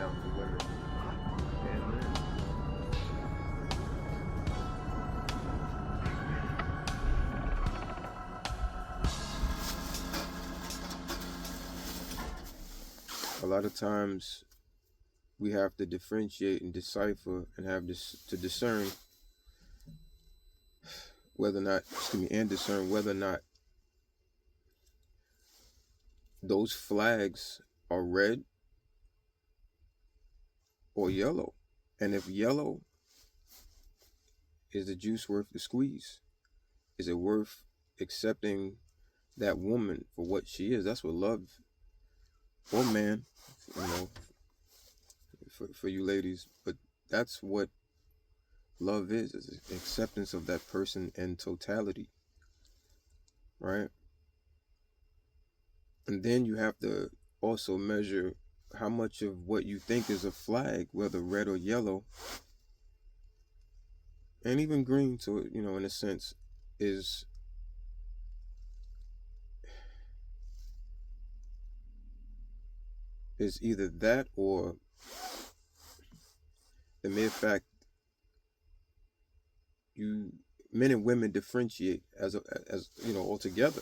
down for women and men. A lot of times we have to differentiate and decipher and have this to discern whether or not, excuse me, and discern whether or not those flags are red or yellow. And if yellow, is the juice worth the squeeze? Is it worth accepting that woman for what she is? That's what love, or man, you know, for you ladies. But that's what love is acceptance of that person in totality, right? And then you have to also measure how much of what you think is a flag, whether red or yellow, and even green, to in a sense, is either that or the mere fact you men and women differentiate as altogether.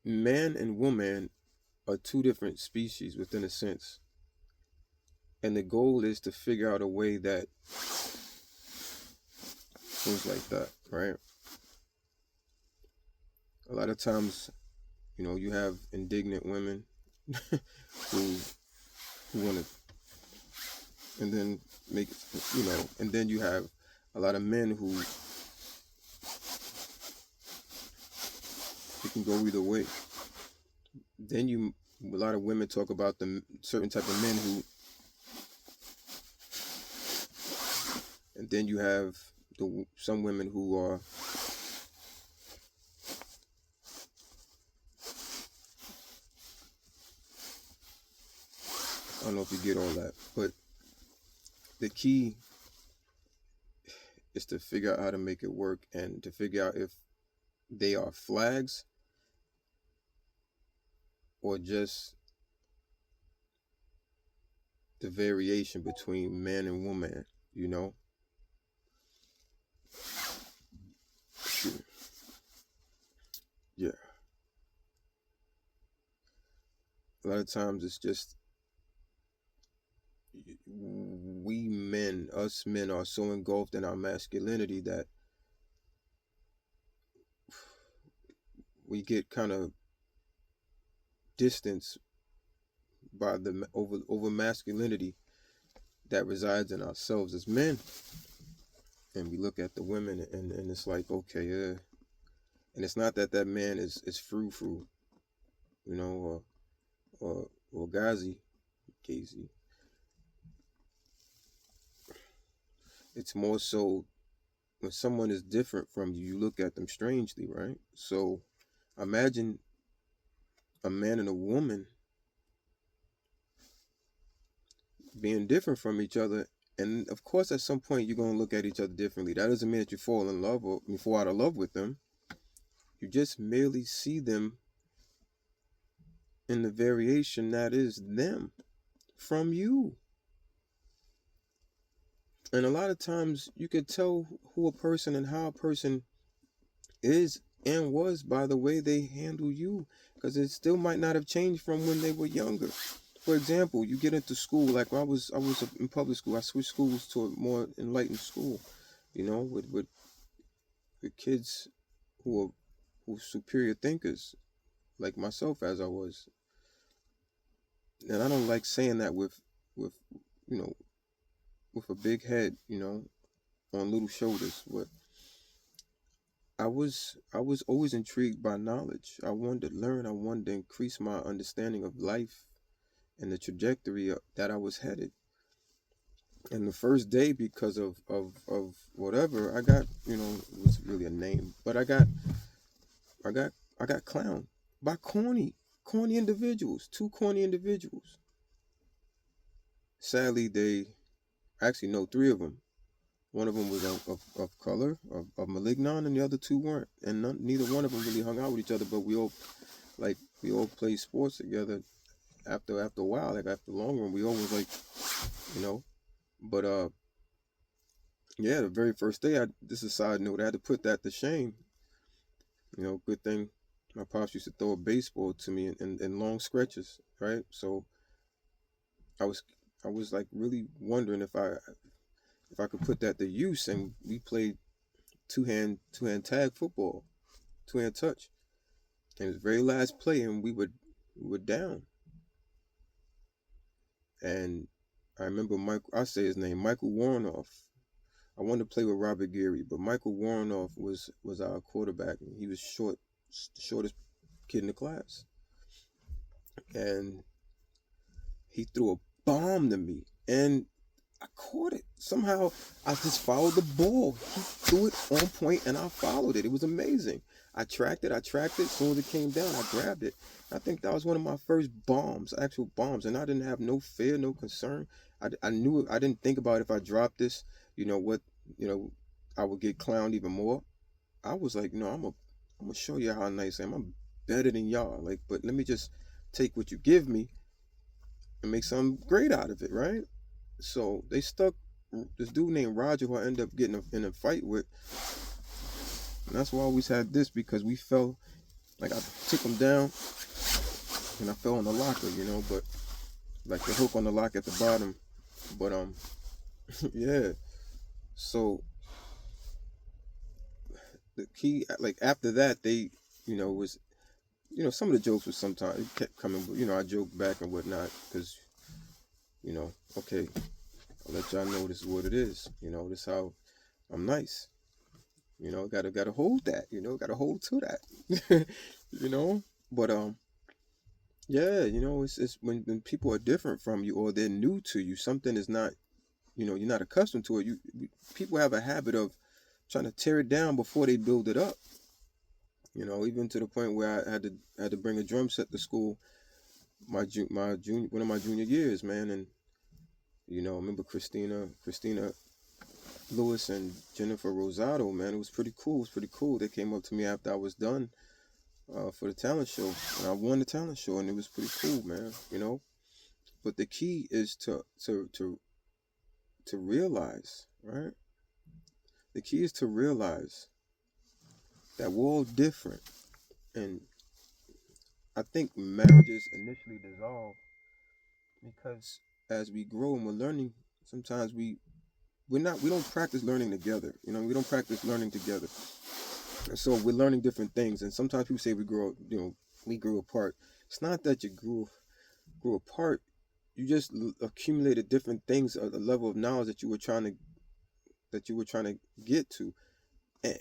Man and woman are two different species within a sense, and the goal is to figure out a way that things like that, right? A lot of times, you have indignant women who want to, and then make, and then you have a lot of men who it can go either way. Then a lot of women talk about the certain type of men who, and then you have some women who are I don't know if you get all that, but the key is to figure out how to make it work and to figure out if they are flags or just the variation between man and woman, you know? Yeah. A lot of times it's just us men are so engulfed in our masculinity that we get kind of distanced by the over masculinity that resides in ourselves as men. And we look at the women and it's like, okay, and it's not that man is frou-frou, or gazi. It's more so when someone is different from you, you look at them strangely, right? So imagine a man and a woman being different from each other. And of course, at some point, you're going to look at each other differently. That doesn't mean that you fall in love or you fall out of love with them. You just merely see them in the variation that is them from you. And a lot of times you could tell who a person and how a person is and was by the way they handle you, because it still might not have changed from when they were younger. For example, you get into school, like when I was in public school. I switched schools to a more enlightened school, with kids who superior thinkers, like myself as I was. And I don't like saying that with you know with a big head, on little shoulders. But I was always intrigued by knowledge. I wanted to learn. I wanted to increase my understanding of life and the trajectory that I was headed. And the first day, because of whatever, I got, it was really a name, but I got I got clowned by corny individuals, two corny individuals. Sadly, they actually no, three of them. One of them was of color, of Malignon, and the other two weren't. And neither one of them really hung out with each other, but we all played sports together. after a while, like after the long run, we always like, you know. But yeah, the very first day, this is a side note, I had to put that to shame. Good thing my pops used to throw a baseball to me in long stretches, right? So I was like really wondering if I could put that to use, and we played two-hand tag football, two-hand touch. And it was the very last play, and we were down. And I remember I say his name, Michael Warnoff. I wanted to play with Robert Geary, but Michael Warnoff was our quarterback, and he was the shortest kid in the class. And he threw a bomb to me, and I caught it. Somehow, I just followed the ball. He threw it on point, and I followed it. It was amazing. I tracked it. As soon as it came down, I grabbed it. I think that was one of my first bombs, actual bombs. And I didn't have no fear, no concern. I knew it. I didn't think about if I dropped this, I would get clowned even more. I was like, I'm gonna show you how nice I am. I'm better than y'all. Like, but let me just take what you give me and make something great out of it, right? So they stuck this dude named Roger, who I ended up getting in a fight with. And that's why I always had this, because we fell, like I took him down and I fell on the locker, but like the hook on the lock at the bottom. But yeah. So the key, like after that, they, was, some of the jokes was sometimes it kept coming, but I joked back and whatnot, because, okay, I'll let y'all know this is what it is. This is how I'm nice. Gotta hold that, gotta hold to that, but, yeah, it's when people are different from you, or they're new to you, something is not, you're not accustomed to it. People have a habit of trying to tear it down before they build it up, even to the point where I had to bring a drum set to school, one of my junior years, man. And, I remember Christina Lewis and Jennifer Rosado, man. It was pretty cool. They came up to me after I was done for the talent show, and I won the talent show, and it was pretty cool, man. But the key is to realize, right? The key is to realize that we're all different, and I think marriages initially dissolve because as we grow and we're learning, sometimes we don't practice learning together. We don't practice learning together. And so we're learning different things. And sometimes people say we grew apart. It's not that you grew apart. You just accumulated different things at a level of knowledge that you were trying to get to.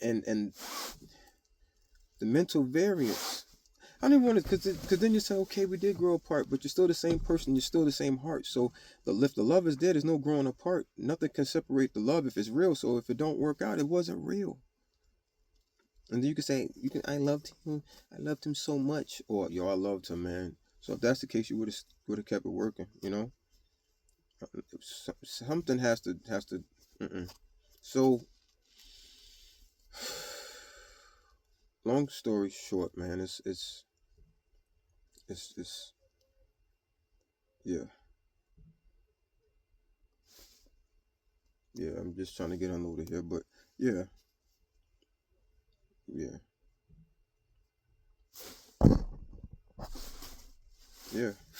And the mental variance. I don't even want to, because then you say, okay, we did grow apart, but you're still the same person, you're still the same heart. So if the love is there, there's no growing apart. Nothing can separate the love if it's real. So if it don't work out, it wasn't real. And then you can say, I loved him so much, or I loved him, man. So if that's the case, you would have kept it working, Something has to. So, long story short, man, it's yeah. I'm just trying to get unloaded here, but yeah.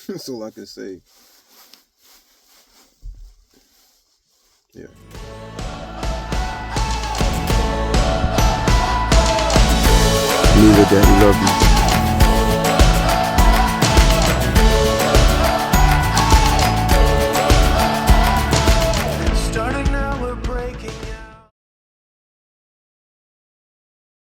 That's all I can say. Yeah. Leave it, Daddy, love you.